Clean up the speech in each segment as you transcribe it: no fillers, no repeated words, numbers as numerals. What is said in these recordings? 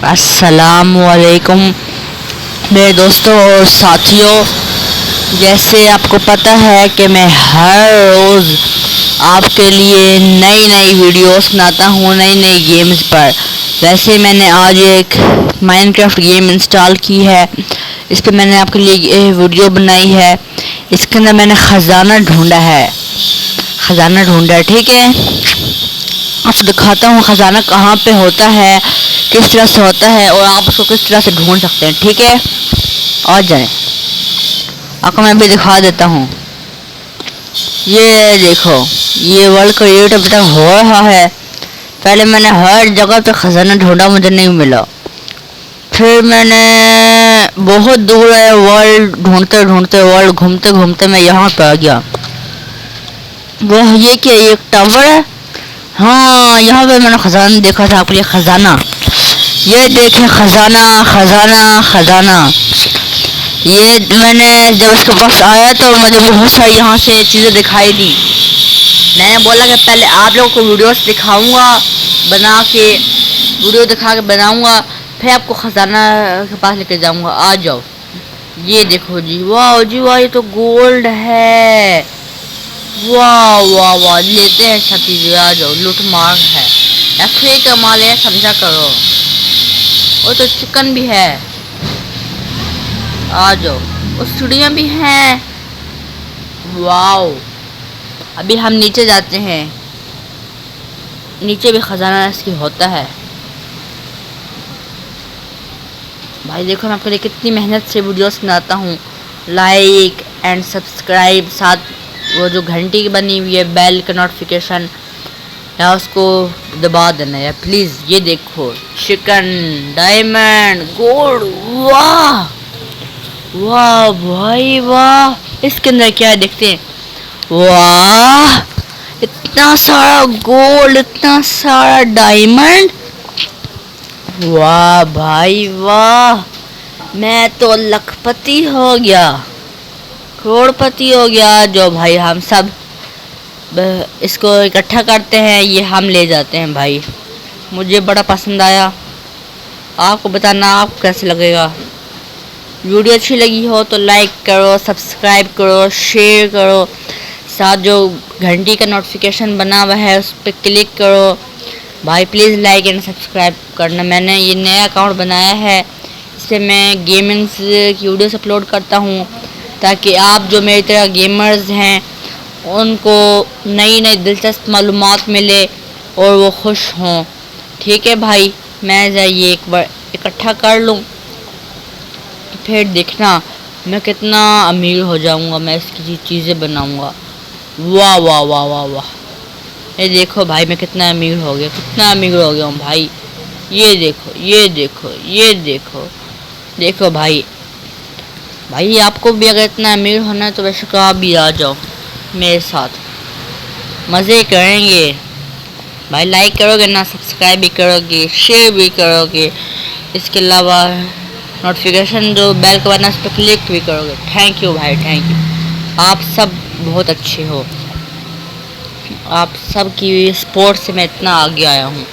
अस्सलामुअलैकुम मेरे दोस्तों और साथियों। जैसे आपको पता है कि मैं हर रोज़ आपके लिए नई नई वीडियोस बनाता हूँ नई नई गेम्स पर। वैसे मैंने आज एक माइनक्राफ्ट गेम इंस्टॉल की है। इस पर मैंने आपके लिए वीडियो बनाई है। इसके अंदर मैंने ख़जाना ढूंढा है। ठीक है, आपको दिखाता हूँ ख़जाना कहाँ पे होता है, किस तरह से होता है और आप उसको किस तरह से ढूंढ सकते हैं। ठीक है, आ जाएं, आपको मैं भी दिखा देता हूँ। ये देखो, ये वर्ल्ड क्रिएट अभी तक हो रहा है। पहले मैंने हर जगह पे ख़जाना ढूंढा, मुझे नहीं मिला। फिर मैंने बहुत दूर है वर्ल्ड ढूंढते ढूंढते, वर्ल्ड घूमते घूमते मैं यहाँ पे आ गया। वह ये क्या, एक टावर है। हाँ, यहाँ पे मैंने ख़जाना देखा था आपके लिए। ख़जाना ये देखें, ख़जाना ख़जाना ख़जाना। ये मैंने जब उसके पास आया तो मुझे बहुत सारी यहाँ से चीज़ें दिखाई दी। मैंने बोला कि पहले आप लोगों को वीडियोस दिखाऊंगा, बना के वीडियो दिखा के बनाऊंगा, फिर आपको ख़जाना के पास लेके जाऊंगा। आ जाओ, ये देखो जी, वाह जी वाह, ये तो गोल्ड है। वाह वाह वाह, लेते हैं सब चीज़ें। आ जाओ, लूट मार है या फ्री कमा ले, समझा करो। और तो चिकन भी है, आ जाओ। और सीढ़ियाँ भी हैं। वाओ, अभी हम नीचे जाते हैं। नीचे भी ख़जाना इसकी होता है। भाई देखो, मैं आपके लिए कितनी मेहनत से वीडियोस बनाता हूँ। लाइक एंड सब्सक्राइब, साथ वो जो घंटी बनी हुई है बेल का नोटिफिकेशन, या उसको दबा देना है प्लीज़। ये देखो, चिकन, डायमंड, गोल्ड। वाह वाह भाई वाह, इसके अंदर क्या है देखते हैं। वाह, इतना सारा गोल्ड, इतना सारा डायमंड। वाह भाई वाह, मैं तो लखपति हो गया, करोड़पति हो गया। जो भाई हम सब इसको इकट्ठा करते हैं, ये हम ले जाते हैं। भाई मुझे बड़ा पसंद आया, आपको बताना आपको कैसे लगेगा। वीडियो अच्छी लगी हो तो लाइक करो, सब्सक्राइब करो, शेयर करो, साथ जो घंटी का नोटिफिकेशन बना हुआ है उस पर क्लिक करो। भाई प्लीज़ लाइक एंड सब्सक्राइब करना। मैंने ये नया अकाउंट बनाया है, इससे मैं गेमिंग्स की वीडियोस अपलोड करता हूँ, ताकि आप जो मेरी तरह गेमर्स हैं उनको नई नई दिलचस्प मालूमात मिले और वो खुश हों। ठीक है भाई, मैं जाइए एक बार इकट्ठा कर लूँ, फिर देखना मैं कितना अमीर हो जाऊंगा। मैं इसकी चीज़ें बनाऊंगा। वाह वाह वाह वाह वाह, ये देखो भाई, मैं कितना अमीर हो गया, कितना अमीर हो गया हूँ भाई। ये देखो, ये देखो, ये देखो, देखो भाई। भाई आपको भी अगर इतना अमीर होना है तो बेशक आप भी आ जाओ मेरे साथ, मज़े करेंगे। भाई लाइक करोगे ना, सब्सक्राइब भी करोगे, शेयर भी करोगे, इसके अलावा नोटिफिकेशन जो बेल का बटन उस पर क्लिक भी करोगे। थैंक यू भाई, थैंक यू। आप सब बहुत अच्छे हो, आप सब की सपोर्ट से मैं इतना आगे आया हूँ।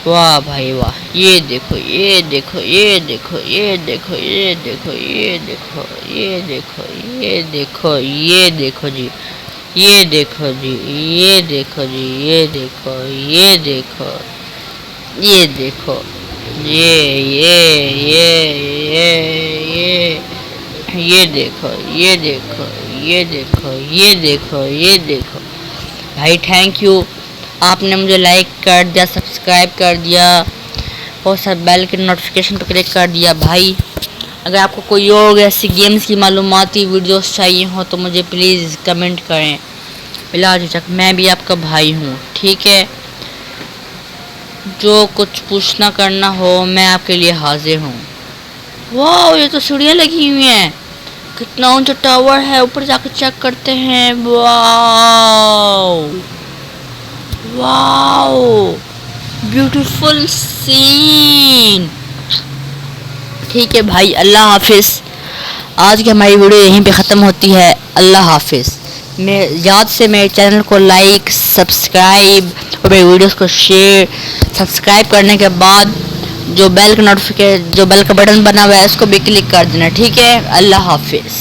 वाह भाई वाह, ये देखो, ये देखो, ये देखो, ये देखो, ये देखो, ये देखो, ये देखो, ये देखो, ये देखो जी, ये देखो जी, ये देखो जी, ये देखो, ये देखो, ये देखो, ये देखो, ये देखो, ये देखो, ये देखो, ये देखो। भाई थैंक यू, आपने मुझे लाइक कर दिया, सब्सक्राइब कर दिया और सब बेल के नोटिफिकेशन पर क्लिक कर दिया। भाई अगर आपको कोई और ऐसी गेम्स की मालूमाती वीडियोस चाहिए हो तो मुझे प्लीज़ कमेंट करें। बिला झिझक, मैं भी आपका भाई हूँ। ठीक है, जो कुछ पूछना करना हो मैं आपके लिए हाजिर हूँ। वाह, ये तो सीढ़ियाँ लगी हुई हैं, कितना ऊंचा टावर है, ऊपर जाकर चेक करते हैं। वाह वाह, ब्यूटीफुल सीन। ठीक है भाई, अल्लाह हाफिज़। आज की हमारी वीडियो यहीं पे ख़त्म होती है। अल्लाह हाफिज़। मैं याद से मेरे चैनल को लाइक, सब्सक्राइब और मेरे वीडियोस को शेयर। सब्सक्राइब करने के बाद जो बेल का बटन बना हुआ है उसको भी क्लिक कर देना, ठीक है। अल्लाह हाफिज़।